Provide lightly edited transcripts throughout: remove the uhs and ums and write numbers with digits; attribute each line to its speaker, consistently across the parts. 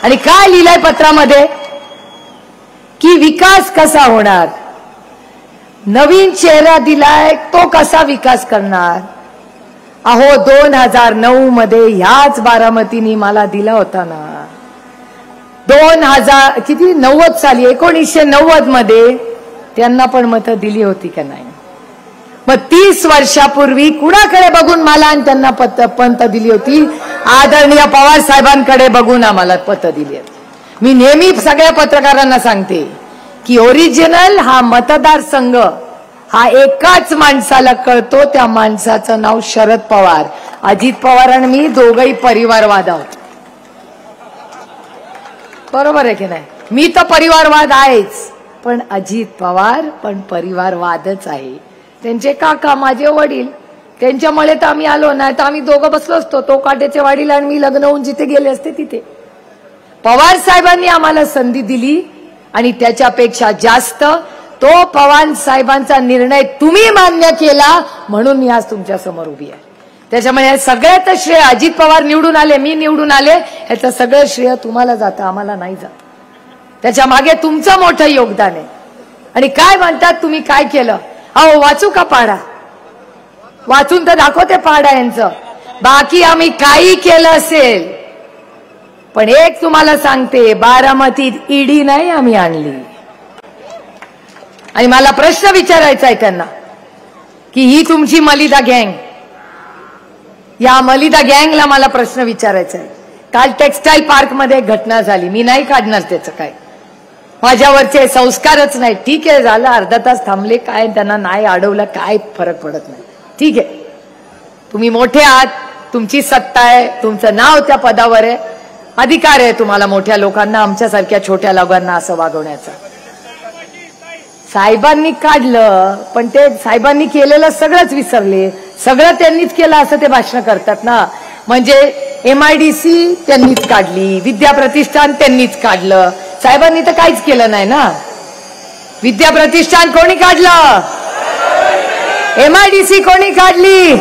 Speaker 1: आणि काय लिहिलंय पत्रामध्ये की विकास कसा होणार, नवीन चेहरा दिलाय तो कसा विकास करणार. अहो 2009 मध्ये ह्याच बारामतीनी मला दिला होता ना. 1990 साली 1990 मध्ये त्यांना पण मतं दिली होती का नाही. मग 30 वर्षापूर्वी कुणाकडे बघून मला आणि त्यांना पत दिली होती. आदरणीय पवार साहेबांकडे बघून आम्हाला पत दिली होती. मी नेहमी सगळ्या पत्रकारांना सांगते की ओरिजिनल हा मतदारसंघ हा एकाच माणसाला कळतो. त्या माणसाचं नाव शरद पवार. अजित पवार आणि मी दोघही परिवारवाद आहोत. बरोबर आहे की नाही. मी तर परिवारवाद आहेच, पण अजित पवार पण परिवारवादच आहे. त्यांचे काका माझे वडील, त्यांच्यामुळे तर आम्ही आलो, नाही तर आम्ही दोघं बसलो असतो. तो काट्याचे वडील आणि मी लग्न होऊन जिथे गेले असते तिथे. पवार साहेबांनी आम्हाला संधी दिली आणि त्याच्यापेक्षा जास्त तो पवार साहेबांचा निर्णय तुम्ही मान्य केला म्हणून मी आज तुमच्या समोर उभी आहे. त्याच्यामुळे सगळ्यात श्रेय अजित पवार निवडून आले, मी निवडून आले, ह्याचं सगळं श्रेय तुम्हाला जातं, आम्हाला नाही जात. त्याच्या मागे तुमचं मोठं योगदान आहे. आणि काय म्हणतात तुम्ही काय केलं. अहो वाचू का पाडा, वाचून तर दाखवते पाडा यांचं. बाकी आम्ही काही केलं असेल, पण एक तुम्हाला सांगते, बारामतीत ईडी नाही आम्ही आणली. आणि मला प्रश्न विचारायचा आहे त्यांना की ही तुमची मलिदा गँग, या मलिदा गँगला मला प्रश्न विचारायचा आहे. काल टेक्सटाईल पार्क मध्ये घटना झाली, मी नाही काढणार त्याचं काय, माझ्यावरचे संस्कारच नाही. ठीक आहे, झालं, अर्धा तास थांबले, काय त्यांना नाही अडवलं, काय फरक पडत नाही. ठीक आहे, तुम्ही मोठे आहात, तुमची सत्ता आहे, तुमचं नाव त्या पदावर आहे, अधिकार आहे तुम्हाला मोठ्या लोकांना आमच्यासारख्या छोट्या लोकांना असं वागवण्याचा. साहेबांनी काढलं, पण ते साहेबांनी केलेलं सगळंच विसरले. सगळं त्यांनीच केलं असं ते भाषण करतात ना. म्हणजे MIDC त्यांनीच काढली, विद्या प्रतिष्ठान त्यांनीच काढलं, साहेबांनी तर काहीच केलं नाही ना. विद्या प्रतिष्ठान कोणी काढलं, MIDC कोणी काढली.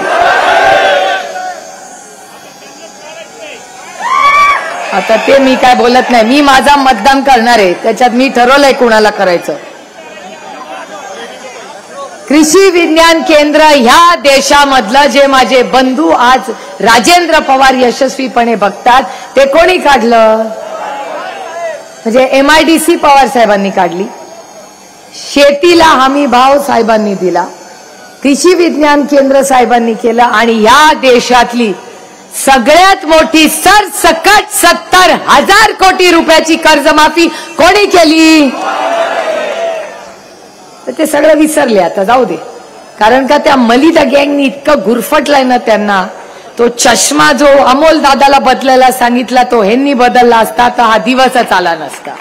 Speaker 1: आता ते मी काय बोलत नाही, मी माझा मतदान करणार आहे, त्याच्यात मी ठरवलंय कुणाला करायचं. कृषी विज्ञान केंद्र ह्या देशामधलं जे माझे बंधू आज राजेंद्र पवार यशस्वीपणे बघतात, ते कोणी काढलं. म्हणजे MIDC पवार साहेबांनी काढली, शेतीला हमी भाव साहेबांनी दिला, कृषी विज्ञान केंद्र साहेबांनी केलं, आणि या देशातली सगळ्यात मोठी सरसकट 70,000 कोटी रुपयाची कर्जमाफी कोणी केली. तर ते सगळं विसरले, आता जाऊ दे. कारण का त्या मलिदा गँगनी इतकं गुरफटलाय ना त्यांना. तो चष्मा जो अमोल दादाला बदलायला सांगितला तो ह्यांनी बदलला असता तर हा दिवसच आला नसता.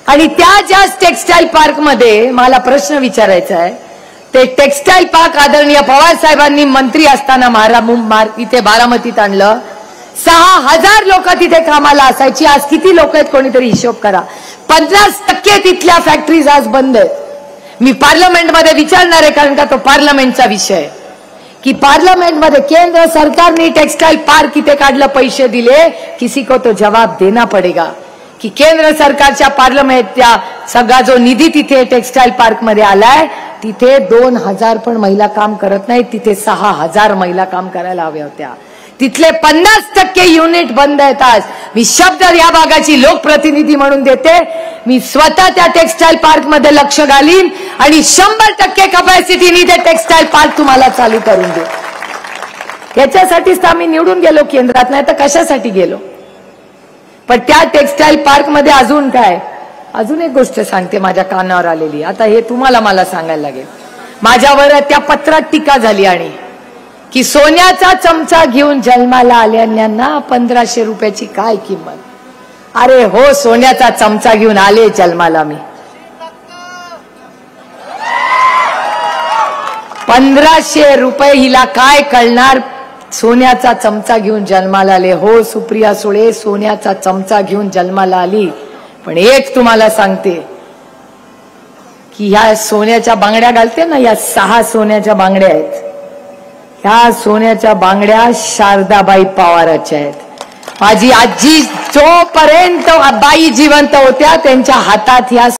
Speaker 1: आणि त्या ज्या टेक्सटाईल पार्क मध्ये मला प्रश्न विचारायचा आहे, ते टेक्सटाईल पार्क आदरणीय पवार साहेबांनी मंत्री असताना इथे बारामतीत आणलं. 6,000 लोक तिथे कामाला असायची. आज किती लोक आहेत कोणीतरी हिशोब करा. 50% तिथल्या फॅक्टरीज आज बंद आहेत. मी पार्लमेंटमध्ये विचारणार आहे, कारण का तो पार्लमेंटचा विषय आहे, की पार्लमेंटमध्ये केंद्र सरकारने टेक्सटाईल पार्क इथे काढलं, पैसे दिले, किसी को तो जवाब देना पडेगा की केंद्र सरकारच्या पार्लमेंटच्या सगळा जो निधी तिथे टेक्सटाईल पार्क मध्ये आलाय, तिथे 2,000 पण महिला काम करत नाहीत, तिथे 6,000 महिला काम करायला हव्या होत्या. तिथले 50% युनिट बंद आहेत आज. मी शब्द या भागाची लोकप्रतिनिधी म्हणून देते, मी स्वतः त्या टेक्सटाईल पार्क मध्ये लक्ष घालीन आणि 100% कपॅसिटीने ते टेक्सटाईल पार्क तुम्हाला चालू करून देऊ. याच्यासाठीच तर आम्ही निवडून गेलो केंद्रात, नाही तर कशासाठी गेलो. पण त्या टेक्सटाईल पार्क मध्ये अजून काय, अजून एक गोष्ट सांगते माझ्या कानावर आलेली. आता हे तुम्हाला मला सांगायला लागेल. माझ्यावर त्या पत्रात टीका झाली आणि की सोन्याचा चमचा घेऊन जन्माला आल्यांना 1,500 रुपयाची काय किंमत. अरे हो, सोन्याचा चमचा घेऊन आले जन्माला मी. 1,500 रुपये हिला काय कळणार. सोन्याचा चमचा घेऊन जन्माला आले. हो सुप्रिया सुळे सोन्याचा चमचा घेऊन जन्माला आली. पण एक तुम्हाला सांगते की ह्या सोन्याच्या बांगड्या घालते ना, या 6 सोन्याच्या बांगड्या आहेत. ह्या सोन्याच्या बांगड्या शारदाबाई पवाराच्या आहेत. माझी आजी जोपर्यंत बाई जिवंत होत्या त्यांच्या हातात ह्या